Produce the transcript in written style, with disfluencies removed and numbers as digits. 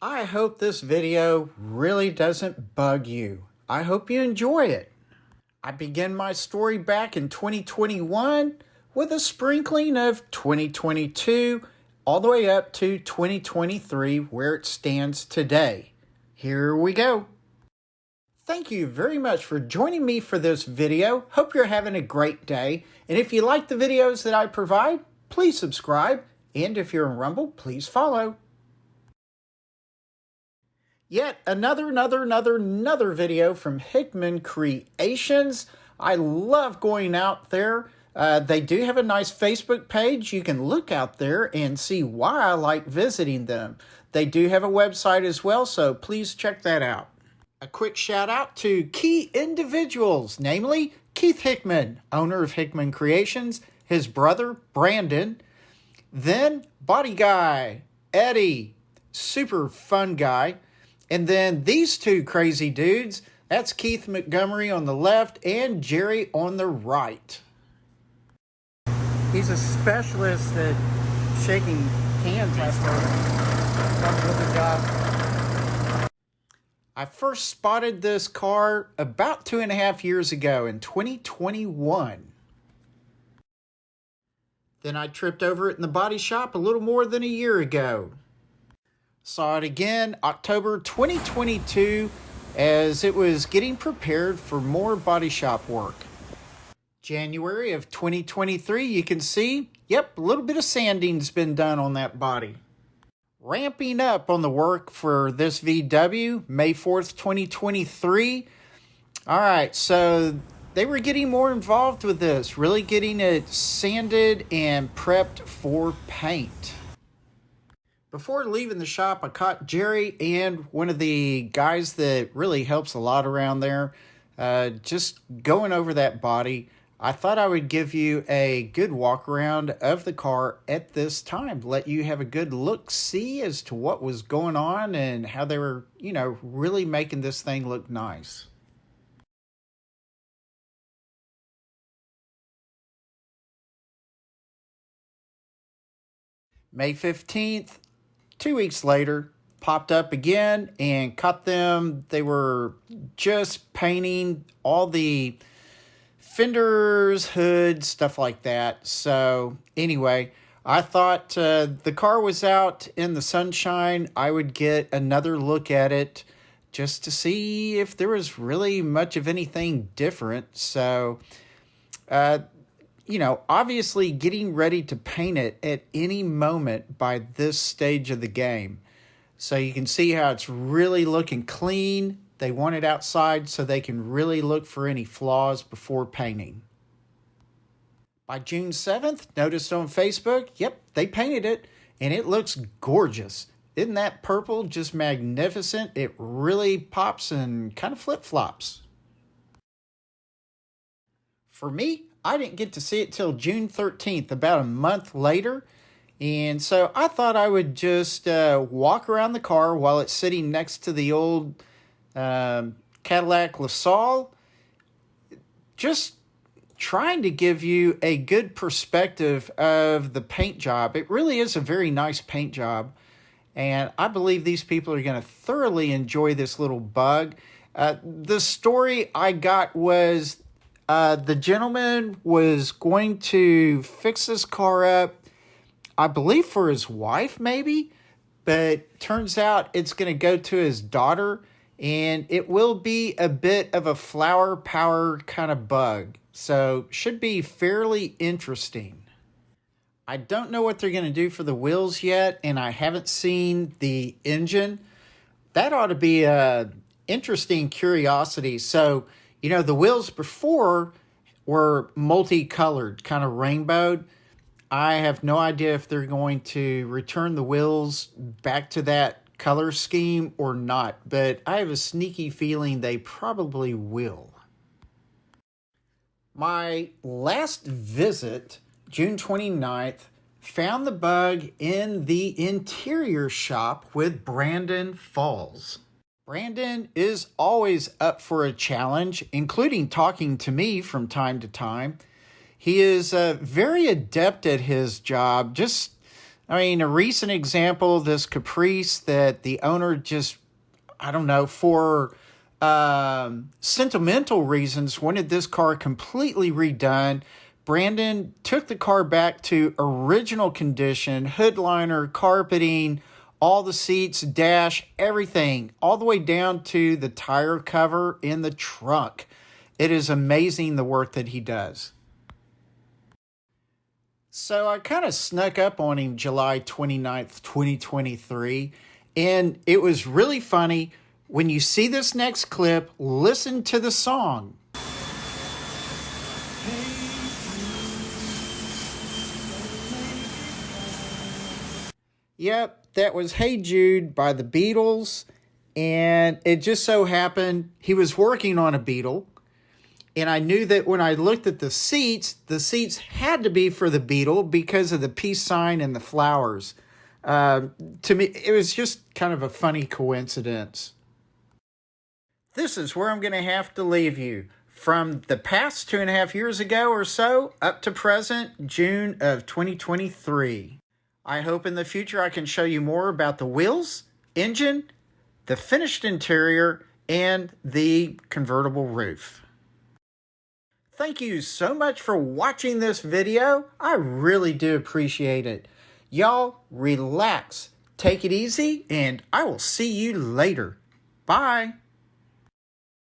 I hope this video really doesn't bug you. I hope you enjoy it. I begin my story back in 2021 with a sprinkling of 2022 all the way up to 2023 where it stands today. Here we go. Thank you very much for joining me for this video. Hope you're having a great day. And if you like the videos that I provide, please subscribe. And if you're in Rumble, please follow. Yet another video from Hickman Creations. I love going out there. They do have a nice Facebook page. You can look out there and see why I like visiting them. They do have a website as well, so please check that out. A quick shout out to key individuals, namely Keith Hickman, owner of Hickman Creations, his brother Brandon, then Body Guy, Eddie, super fun guy, and then these two crazy dudes, that's Keith Montgomery on the left and Jerry on the right. He's a specialist at shaking hands after a job. I first spotted this car about 2.5 years ago in 2021. Then I tripped over it in the body shop a little more than a year ago. Saw it again October 2022 as it was getting prepared for more body shop work. January of 2023, you can see, yep, a little bit of sanding's been done on that body. Ramping up on the work for this VW, May 4th, 2023. All right, so they were getting more involved with this, really getting it sanded and prepped for paint. Before leaving the shop, I caught Jerry and one of the guys that really helps a lot around there, just going over that body. I thought I would give you a good walk around of the car at this time, let you have a good look-see as to what was going on and how they were, really making this thing look nice. May 15th, 2 weeks later, popped up again and caught them. They were just painting all the fenders, hoods, stuff like that. So anyway, I thought the car was out in the sunshine. I would get another look at it just to see if there was really much of anything different. So, obviously getting ready to paint it at any moment by this stage of the game. So you can see how it's really looking clean. They want it outside so they can really look for any flaws before painting. By June 7th, noticed on Facebook, yep, they painted it and it looks gorgeous. Isn't that purple just magnificent? It really pops and kind of flip-flops. For me, I didn't get to see it till June 13th, about a month later. And so I thought I would just walk around the car while it's sitting next to the old Cadillac LaSalle, just trying to give you a good perspective of the paint job. It really is a very nice paint job, and I believe these people are going to thoroughly enjoy this little bug. The story I got was the gentleman was going to fix this car up, I believe for his wife maybe, but turns out it's going to go to his daughter, and it will be a bit of a flower power kind of bug. So should be fairly interesting. I don't know what they're going to do for the wheels yet, and I haven't seen the engine. That ought to be a interesting curiosity. So, the wheels before were multicolored, kind of rainbowed. I have no idea if they're going to return the wheels back to that color scheme or not, but I have a sneaky feeling they probably will. My last visit, June 29th, found the bug in the interior shop with Brandon Falls. Brandon is always up for a challenge, including talking to me from time to time. He is very adept at his job, just I mean, a recent example, this Caprice that the owner just, I don't know, for sentimental reasons, wanted this car completely redone. Brandon took the car back to original condition, hood liner, carpeting, all the seats, dash, everything, all the way down to the tire cover in the trunk. It is amazing the work that he does. So I kind of snuck up on him July 29th, 2023, and it was really funny. When you see this next clip, listen to the song. Yep, that was Hey Jude by the Beatles, and it just so happened he was working on a Beetle. And I knew that when I looked at the seats had to be for the Beetle because of the peace sign and the flowers. To me, it was just kind of a funny coincidence. This is where I'm going to have to leave you. From the past 2.5 years ago or so, up to present, June of 2023. I hope in the future I can show you more about the wheels, engine, the finished interior, and the convertible roof. Thank you so much for watching this video. I really do appreciate it. Y'all, relax, take it easy, and I will see you later. Bye.